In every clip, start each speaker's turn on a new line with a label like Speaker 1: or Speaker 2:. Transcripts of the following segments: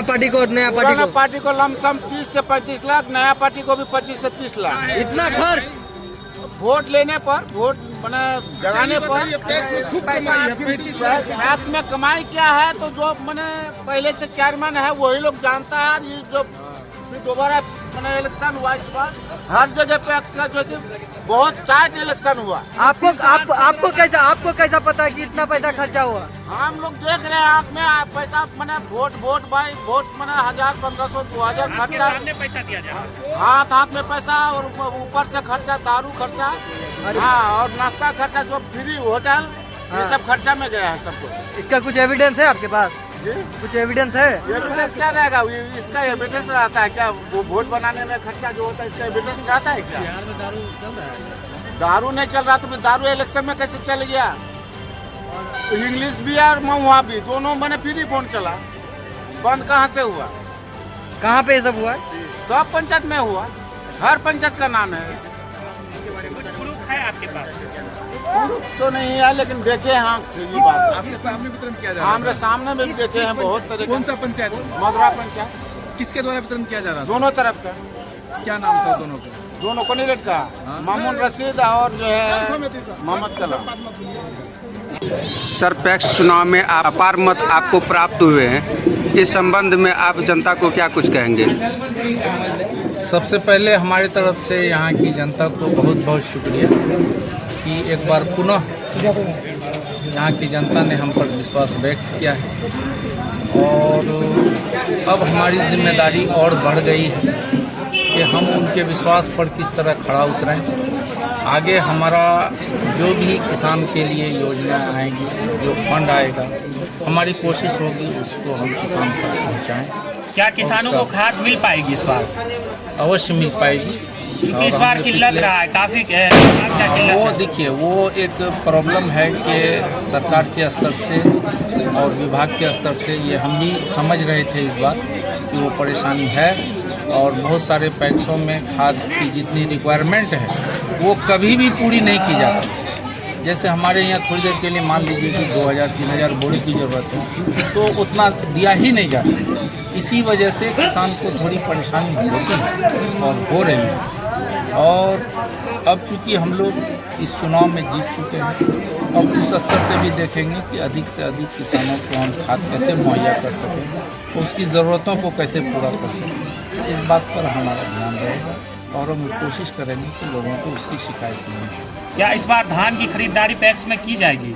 Speaker 1: Party को नया
Speaker 2: पुराना पार्टी को लमसम 30 से 35 लाख, नया पार्टी को भी 25 से 30 लाख।
Speaker 1: इतना खर्च
Speaker 2: वोट लेने पर, वोट मैंने जगाने पर टैक्स में कमाई क्या है, तो जो मैंने पहले से चेयरमैन है वही लोग जानता है। ये जो दोबारा मैंने इलेक्शन हुआ इस बार, हर जगह टैक्स का जो है बहुत टाइट इलेक्शन हुआ।
Speaker 1: आपको कैसा पता कि इतना पैसा खर्चा हुआ?
Speaker 2: हम लोग देख रहे हैं आँख में पैसा, मैंने वोट भाई वोट मैंने 1000, 1500, 2000 खर्चा,
Speaker 3: पैसा दिया जाए,
Speaker 2: हाथ में पैसा, और ऊपर से खर्चा, दारू खर्चा, हाँ, और नाश्ता खर्चा, जो फ्री होटल, ये सब खर्चा में गया है सबको।
Speaker 1: इसका कुछ एविडेंस है आपके पास? कुछ एविडेंस है?
Speaker 2: एविडेंस क्या रहेगा? इसका एविडेंस रहता है क्या? वो वोट बनाने में खर्चा जो होता है, इसका एविडेंस रहता है क्या?
Speaker 4: बिहार में दारू चल रहा है?
Speaker 2: दारू नहीं चल रहा तो फिर दारू इलेक्शन में कैसे चल गया? तो इंग्लिश भी और महुआ भी दोनों मैंने फ्री फोन चला, बंद कहाँ से हुआ?
Speaker 1: कहाँ पे ये सब हुआ?
Speaker 2: सब पंचायत में हुआ, हर पंचायत का नाम है।
Speaker 3: कुछ प्रूफ है आपके पास?
Speaker 2: तो नहीं है, लेकिन देखे हैं आँख से ये बात।
Speaker 4: आपके सामने वितरण किया जा रहा है?
Speaker 2: हमारे सामने में देखे हैं बहुत तरह।
Speaker 4: कौन सा पंचायत?
Speaker 2: मधुरा पंचायत।
Speaker 4: किसके द्वारा वितरण किया जा रहा था?
Speaker 2: दोनों तरफ का।
Speaker 4: क्या नाम था दोनों का?
Speaker 2: दोनों कैंडिडेट का, मामून रशीद और जो है मोहम्मद कलाम।
Speaker 5: सर, पैक्स चुनाव में अपार मत आपको प्राप्त हुए हैं, इस संबंध में आप जनता को क्या कुछ कहेंगे?
Speaker 6: सबसे पहले हमारी तरफ से यहाँ की जनता को बहुत बहुत शुक्रिया कि एक बार पुनः यहाँ की जनता ने हम पर विश्वास व्यक्त किया है, और अब हमारी जिम्मेदारी और बढ़ गई है कि हम उनके विश्वास पर किस तरह खड़ा उतरें। आगे हमारा जो भी किसान के लिए योजना आएंगी, जो फंड आएगा, हमारी कोशिश होगी उसको हम किसान तक पहुँचाएँ।
Speaker 3: क्या किसानों को खाद मिल पाएगी इस बार?
Speaker 6: अवश्य मिल पाएगी,
Speaker 3: क्योंकि इस बार किल्लत रहा है काफ़ी।
Speaker 6: वो देखिए, वो एक प्रॉब्लम है कि सरकार के स्तर से और विभाग के स्तर से ये हम भी समझ रहे थे इस बात कि वो परेशानी है, और बहुत सारे पैक्सों में खाद की जितनी रिक्वायरमेंट है वो कभी भी पूरी नहीं की जाती। जैसे हमारे यहाँ थोड़ी देर के लिए मान लीजिए कि 2000-3000 बोरे की ज़रूरत है, तो उतना दिया ही नहीं जाता। इसी वजह से किसान को थोड़ी परेशानी होती है और हो रही है। और अब चूँकि हम लोग इस चुनाव में जीत चुके हैं, अब उस स्तर से भी देखेंगे कि अधिक से अधिक किसानों को हम खाद कैसे मुहैया कर सकें, तो उसकी ज़रूरतों को कैसे पूरा कर सकें, इस बात पर हमारा ध्यान रहेगा, और हम कोशिश करेंगे कि लोगों को उसकी शिकायत नहीं हो।
Speaker 3: क्या इस बार धान की खरीदारी पैक्स में की जाएगी?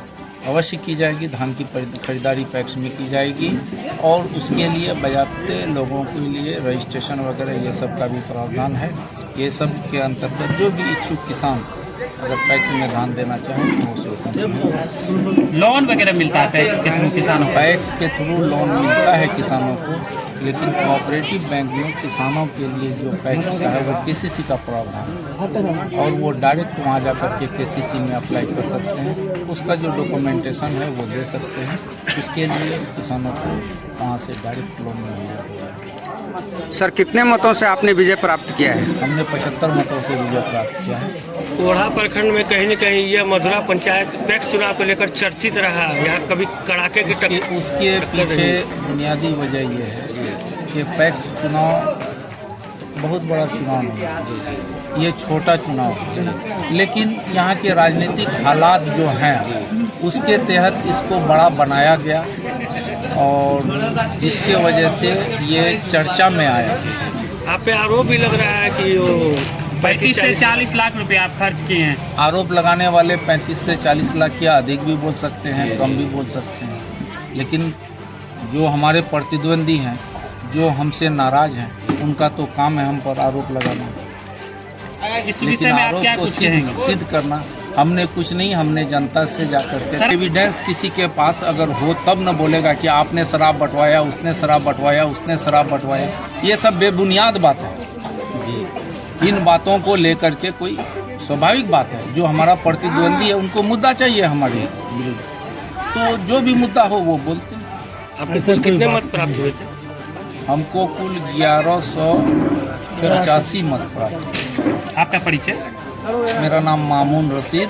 Speaker 6: अवश्य की जाएगी, धान की खरीदारी पैक्स में की जाएगी, और उसके लिए बजाते लोगों के लिए रजिस्ट्रेशन वगैरह ये सब का भी प्रावधान है। ये सब के अंतर्गत जो भी इच्छुक किसान अगर पैक्स में धान देना चाहें तो उसको
Speaker 3: लोन वगैरह मिलता है पैक्स के थ्रू किसानों को?
Speaker 6: पैक्स के थ्रू लोन मिलता है किसानों को, लेकिन कोऑपरेटिव बैंक में किसानों के लिए जो पैक्स का है वो केसीसी का प्रावधान है, और वो डायरेक्ट वहाँ जा कर के केसीसी में अप्लाई कर सकते हैं। उसका जो डॉक्यूमेंटेशन है वो दे सकते हैं, उसके लिए किसानों को वहाँ से डायरेक्ट लोन मिलेगा।
Speaker 5: सर, कितने मतों से आपने विजय प्राप्त किया है?
Speaker 6: हमने 75 मतों से विजय प्राप्त किया है।
Speaker 7: कोढ़ा प्रखंड में कहीं न कहीं यह मधुरा पंचायत पैक्स चुनाव को लेकर चर्चित रहा। यहाँ कभी कड़ाके की
Speaker 6: उसके पीछे बुनियादी वजह ये है कि पैक्स चुनाव बहुत बड़ा चुनाव नहीं है, ये छोटा चुनाव है, लेकिन यहाँ के राजनीतिक हालात जो हैं उसके तहत इसको बड़ा बनाया गया, और जिसके वजह से ये चर्चा में आया।
Speaker 7: आप पे आरोप भी लग रहा है कि वो
Speaker 3: 35 से 40 लाख रुपए आप खर्च किए हैं।
Speaker 6: आरोप लगाने वाले 35 से 40 लाख या अधिक भी बोल सकते हैं, कम भी बोल सकते हैं, लेकिन जो हमारे प्रतिद्वंदी हैं, जो हमसे नाराज हैं, उनका तो काम है हम पर आरोप लगाना,
Speaker 3: इस विषय में आप क्या कुछ कहेंगे?
Speaker 6: सिद्ध करना। हमने कुछ नहीं, हमने जनता से जाकर के एविडेंस किसी के पास अगर हो तब न बोलेगा कि आपने शराब बंटवाया, उसने शराब बंटवाया, उसने शराब बंटवाया। ये सब बेबुनियाद बात है जी। इन बातों को लेकर के कोई स्वाभाविक बात है, जो हमारा प्रतिद्वंदी है उनको मुद्दा चाहिए हमारे विरुद्ध, तो जो भी मुद्दा हो वो बोलते हैं।
Speaker 7: आपके सर कितने मत प्राप्त हुए थे?
Speaker 6: हमको कुल 1185 मत प्राप्त।
Speaker 3: आपका परिचय?
Speaker 6: मेरा नाम मामून रशीद,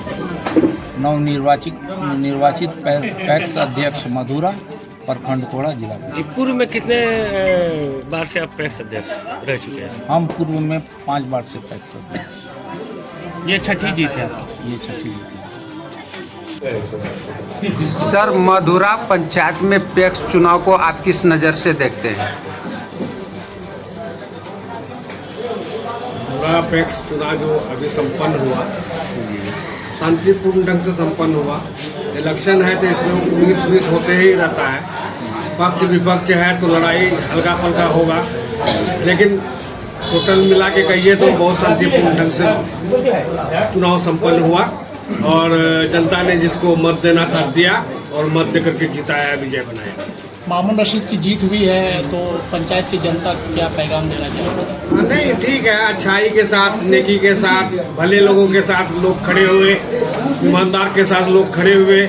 Speaker 6: निर्वाचित पैक्स अध्यक्ष मधुरा, प्रखंड कोड़ा जिला।
Speaker 7: जी, पूर्व में कितने बार से आप पैक्स अध्यक्ष रह चुके हैं?
Speaker 6: हम पूर्व में 5 बार से पैक्स अध्यक्ष।
Speaker 3: ये छठी जीत है आपकी?
Speaker 6: ये छठी जीत है।
Speaker 5: सर, मधुरा पंचायत में पैक्स चुनाव को आप किस नज़र से देखते हैं?
Speaker 8: मधुरा पैक्स चुनाव जो अभी संपन्न हुआ, शांतिपूर्ण ढंग से संपन्न हुआ। इलेक्शन है तो इसमें 19-20 होते ही रहता है, पक्ष विपक्ष है तो लड़ाई हल्का फुल्का होगा, लेकिन टोटल मिला के कहिए तो बहुत शांतिपूर्ण ढंग से चुनाव संपन्न हुआ और जनता ने जिसको मत देना था दिया और मत देकर के जिताया, विजय बनाया।
Speaker 9: मामून रशीद की जीत हुई है तो पंचायत की जनता को क्या पैगाम देना चाहिए?
Speaker 8: नहीं, ठीक है, अच्छाई के साथ, नेकी के साथ, भले लोगों के साथ लोग खड़े हुए, ईमानदार के साथ लोग खड़े हुए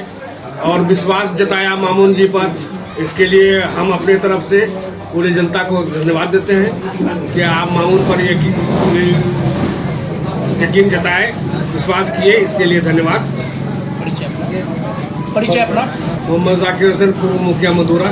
Speaker 8: और विश्वास जताया मामून जी पर। इसके लिए हम अपने तरफ से पूरी जनता को धन्यवाद देते हैं कि आप मामून पर यकीन जताए, विश्वास किए, इसके लिए धन्यवाद।
Speaker 9: परिचय अपना?
Speaker 8: मोहम्मद जाकिर हुसैन, पूर्व मुखिया मधुरा।